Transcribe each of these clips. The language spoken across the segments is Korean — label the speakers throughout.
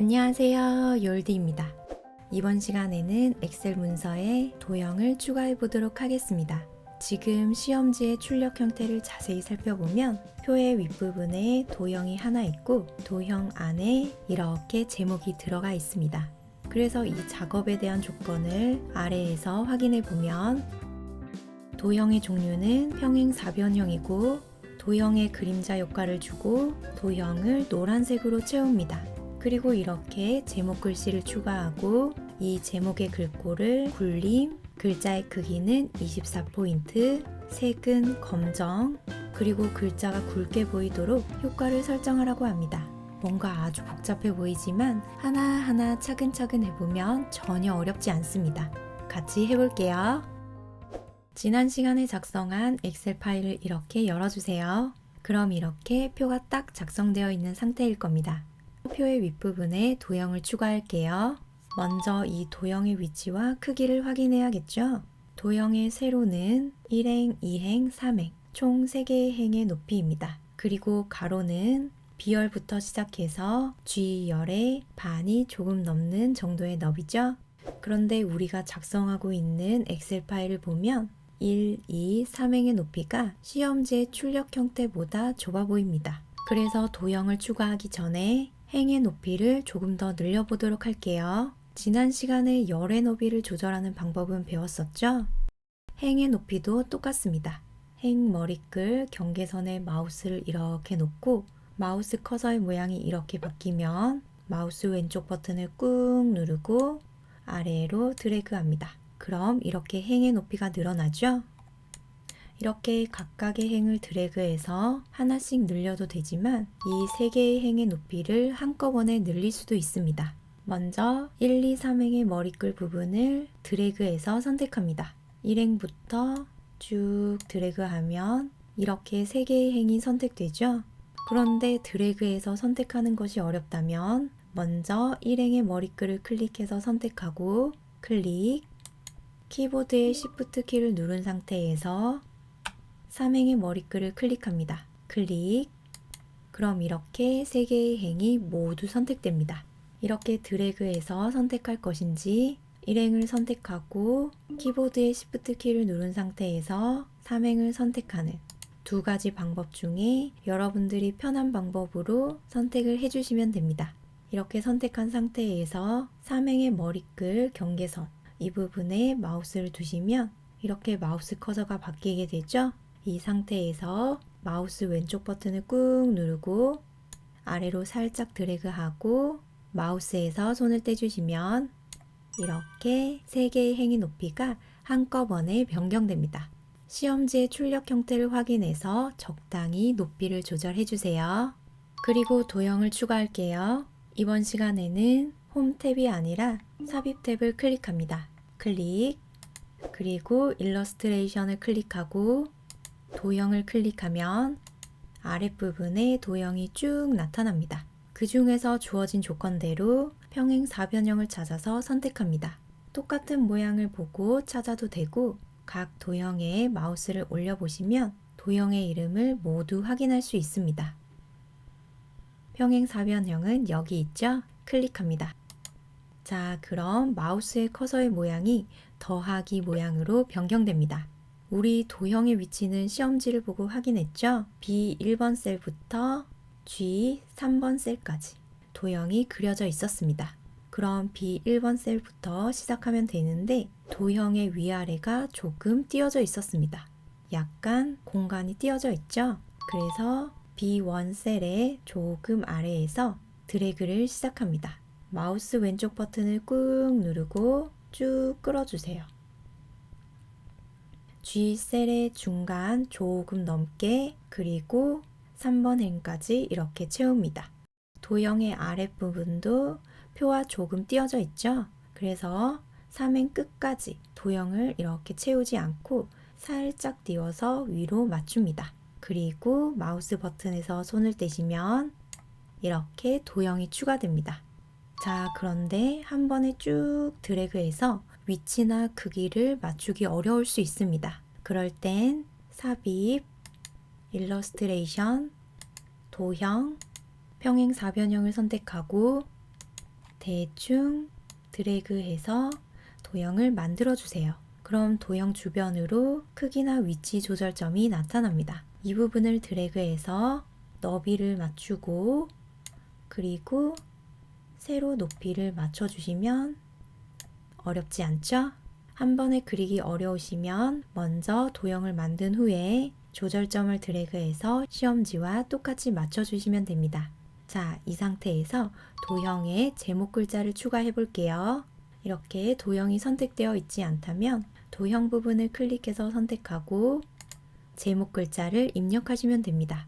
Speaker 1: 안녕하세요, 욜디입니다. 이번 시간에는 엑셀 문서에 도형을 추가해 보도록 하겠습니다. 지금 시험지의 출력 형태를 자세히 살펴보면 표의 윗부분에 도형이 하나 있고 도형 안에 이렇게 제목이 들어가 있습니다. 그래서 이 작업에 대한 조건을 아래에서 확인해 보면 도형의 종류는 평행사변형이고 도형의 그림자 효과를 주고 도형을 노란색으로 채웁니다. 그리고 이렇게 제목 글씨를 추가하고 이 제목의 글꼴을 굴림, 글자의 크기는 24포인트, 색은 검정, 그리고 글자가 굵게 보이도록 효과를 설정하라고 합니다. 뭔가 아주 복잡해 보이지만 하나하나 차근차근 해보면 전혀 어렵지 않습니다. 같이 해볼게요. 지난 시간에 작성한 엑셀 파일을 이렇게 열어주세요. 그럼 이렇게 표가 딱 작성되어 있는 상태일 겁니다. 표의 윗부분에 도형을 추가할게요. 먼저 이 도형의 위치와 크기를 확인해야겠죠? 도형의 세로는 1행, 2행, 3행, 총 3개의 행의 높이입니다. 그리고 가로는 B열부터 시작해서 G열의 반이 조금 넘는 정도의 너비죠? 그런데 우리가 작성하고 있는 엑셀 파일을 보면 1, 2, 3행의 높이가 시험지의 출력 형태보다 좁아 보입니다. 그래서 도형을 추가하기 전에 행의 높이를 조금 더 늘려보도록 할게요. 지난 시간에 열의 너비를 조절하는 방법은 배웠었죠? 행의 높이도 똑같습니다. 행 머리끝 경계선에 마우스를 이렇게 놓고 마우스 커서의 모양이 이렇게 바뀌면 마우스 왼쪽 버튼을 꾹 누르고 아래로 드래그합니다. 그럼 이렇게 행의 높이가 늘어나죠? 이렇게 각각의 행을 드래그해서 하나씩 늘려도 되지만 이 3개의 행의 높이를 한꺼번에 늘릴 수도 있습니다. 먼저 1, 2, 3행의 머리끌 부분을 드래그해서 선택합니다. 1행부터 쭉 드래그하면 이렇게 3개의 행이 선택되죠? 그런데 드래그해서 선택하는 것이 어렵다면 먼저 1행의 머리끌을 클릭해서 선택하고 클릭, 키보드의 Shift 키를 누른 상태에서 3행의 머리끌을 클릭합니다. 클릭. 그럼 이렇게 3개의 행이 모두 선택됩니다. 이렇게 드래그해서 선택할 것인지 1행을 선택하고 키보드의 Shift 키를 누른 상태에서 3행을 선택하는 두 가지 방법 중에 여러분들이 편한 방법으로 선택을 해주시면 됩니다. 이렇게 선택한 상태에서 3행의 머리끌 경계선 이 부분에 마우스를 두시면 이렇게 마우스 커서가 바뀌게 되죠? 이 상태에서 마우스 왼쪽 버튼을 꾹 누르고 아래로 살짝 드래그하고 마우스에서 손을 떼주시면 이렇게 3개의 행의 높이가 한꺼번에 변경됩니다. 시험지의 출력 형태를 확인해서 적당히 높이를 조절해 주세요. 그리고 도형을 추가할게요. 이번 시간에는 홈 탭이 아니라 삽입 탭을 클릭합니다. 클릭, 그리고 일러스트레이션을 클릭하고 도형을 클릭하면 아랫부분에 도형이 쭉 나타납니다. 그 중에서 주어진 조건대로 평행사변형을 찾아서 선택합니다. 똑같은 모양을 보고 찾아도 되고 각 도형에 마우스를 올려보시면 도형의 이름을 모두 확인할 수 있습니다. 평행사변형은 여기 있죠? 클릭합니다. 자, 그럼 마우스의 커서의 모양이 더하기 모양으로 변경됩니다. 우리 도형의 위치는 시험지를 보고 확인했죠? B1번 셀부터 G3번 셀까지 도형이 그려져 있었습니다. 그럼 B1번 셀부터 시작하면 되는데 도형의 위아래가 조금 띄어져 있었습니다. 약간 공간이 띄어져 있죠? 그래서 B1 셀의 조금 아래에서 드래그를 시작합니다. 마우스 왼쪽 버튼을 꾹 누르고 쭉 끌어주세요. G셀의 중간 조금 넘게 그리고 3번 행까지 이렇게 채웁니다. 도형의 아랫부분도 표와 조금 띄어져 있죠? 그래서 3행 끝까지 도형을 이렇게 채우지 않고 살짝 띄워서 위로 맞춥니다. 그리고 마우스 버튼에서 손을 떼시면 이렇게 도형이 추가됩니다. 자, 그런데 한 번에 쭉 드래그해서 위치나 크기를 맞추기 어려울 수 있습니다. 그럴 땐 삽입, 일러스트레이션, 도형, 평행사변형을 선택하고 대충 드래그해서 도형을 만들어 주세요. 그럼 도형 주변으로 크기나 위치 조절점이 나타납니다. 이 부분을 드래그해서 너비를 맞추고 그리고 세로 높이를 맞춰주시면 어렵지 않죠? 한 번에 그리기 어려우시면 먼저 도형을 만든 후에 조절점을 드래그해서 시험지와 똑같이 맞춰주시면 됩니다. 자, 이 상태에서 도형에 제목 글자를 추가해 볼게요. 이렇게 도형이 선택되어 있지 않다면 도형 부분을 클릭해서 선택하고 제목 글자를 입력하시면 됩니다.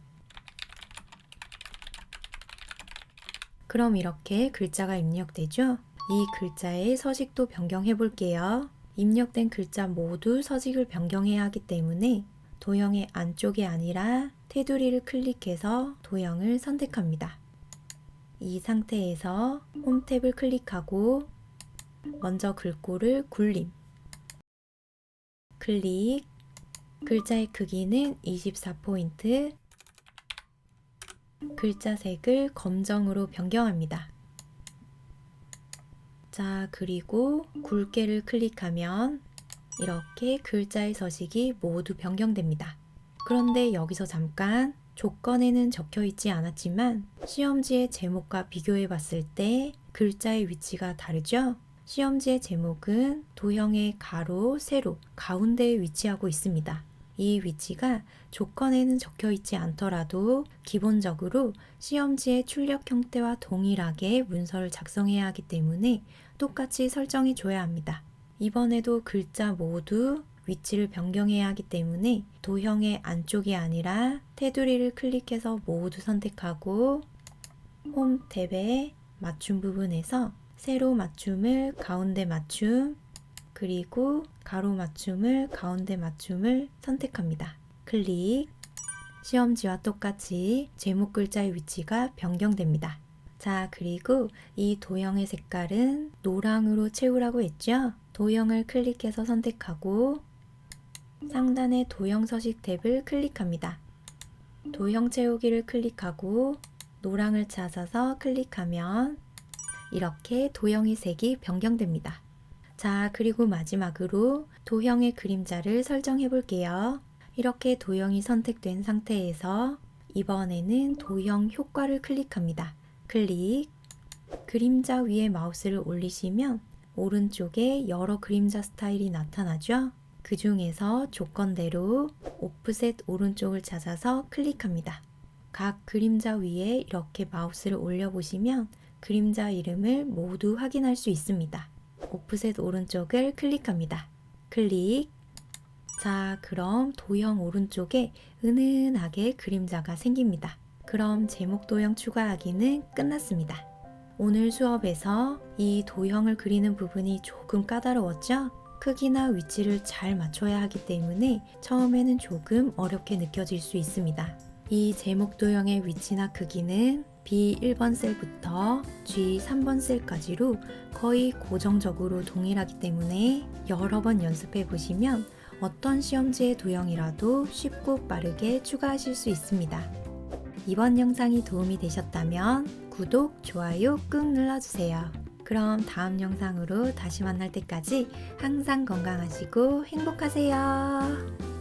Speaker 1: 그럼 이렇게 글자가 입력되죠? 이 글자의 서식도 변경해 볼게요. 입력된 글자 모두 서식을 변경해야 하기 때문에 도형의 안쪽이 아니라 테두리를 클릭해서 도형을 선택합니다. 이 상태에서 홈 탭을 클릭하고 먼저 글꼴을 굴림, 클릭, 글자의 크기는 24포인트, 글자 색을 검정으로 변경합니다. 자, 그리고 굵게를 클릭하면 이렇게 글자의 서식이 모두 변경됩니다. 그런데 여기서 잠깐 조건에는 적혀 있지 않았지만 시험지의 제목과 비교해 봤을 때 글자의 위치가 다르죠? 시험지의 제목은 도형의 가로, 세로, 가운데에 위치하고 있습니다. 이 위치가 조건에는 적혀 있지 않더라도 기본적으로 시험지의 출력 형태와 동일하게 문서를 작성해야 하기 때문에 똑같이 설정해 줘야 합니다. 이번에도 글자 모두 위치를 변경해야 하기 때문에 도형의 안쪽이 아니라 테두리를 클릭해서 모두 선택하고 홈 탭의 맞춤 부분에서 세로 맞춤을 가운데 맞춤 그리고 가로 맞춤을 가운데 맞춤을 선택합니다. 클릭. 시험지와 똑같이 제목 글자의 위치가 변경됩니다. 자, 그리고 이 도형의 색깔은 노랑으로 채우라고 했죠? 도형을 클릭해서 선택하고 상단의 도형 서식 탭을 클릭합니다. 도형 채우기를 클릭하고 노랑을 찾아서 클릭하면 이렇게 도형의 색이 변경됩니다. 자, 그리고 마지막으로 도형의 그림자를 설정해 볼게요. 이렇게 도형이 선택된 상태에서 이번에는 도형 효과를 클릭합니다. 클릭. 그림자 위에 마우스를 올리시면 오른쪽에 여러 그림자 스타일이 나타나죠? 그 중에서 조건대로 오프셋 오른쪽을 찾아서 클릭합니다. 각 그림자 위에 이렇게 마우스를 올려보시면 그림자 이름을 모두 확인할 수 있습니다. 오프셋 오른쪽을 클릭합니다. 클릭. 자, 그럼 도형 오른쪽에 은은하게 그림자가 생깁니다. 그럼 제목 도형 추가하기는 끝났습니다. 오늘 수업에서 이 도형을 그리는 부분이 조금 까다로웠죠? 크기나 위치를 잘 맞춰야 하기 때문에 처음에는 조금 어렵게 느껴질 수 있습니다. 이 제목 도형의 위치나 크기는 B1번 셀부터 G3번 셀까지로 거의 고정적으로 동일하기 때문에 여러 번 연습해 보시면 어떤 시험지의 도형이라도 쉽고 빠르게 추가하실 수 있습니다. 이번 영상이 도움이 되셨다면 구독, 좋아요 꾹 눌러주세요. 그럼 다음 영상으로 다시 만날 때까지 항상 건강하시고 행복하세요.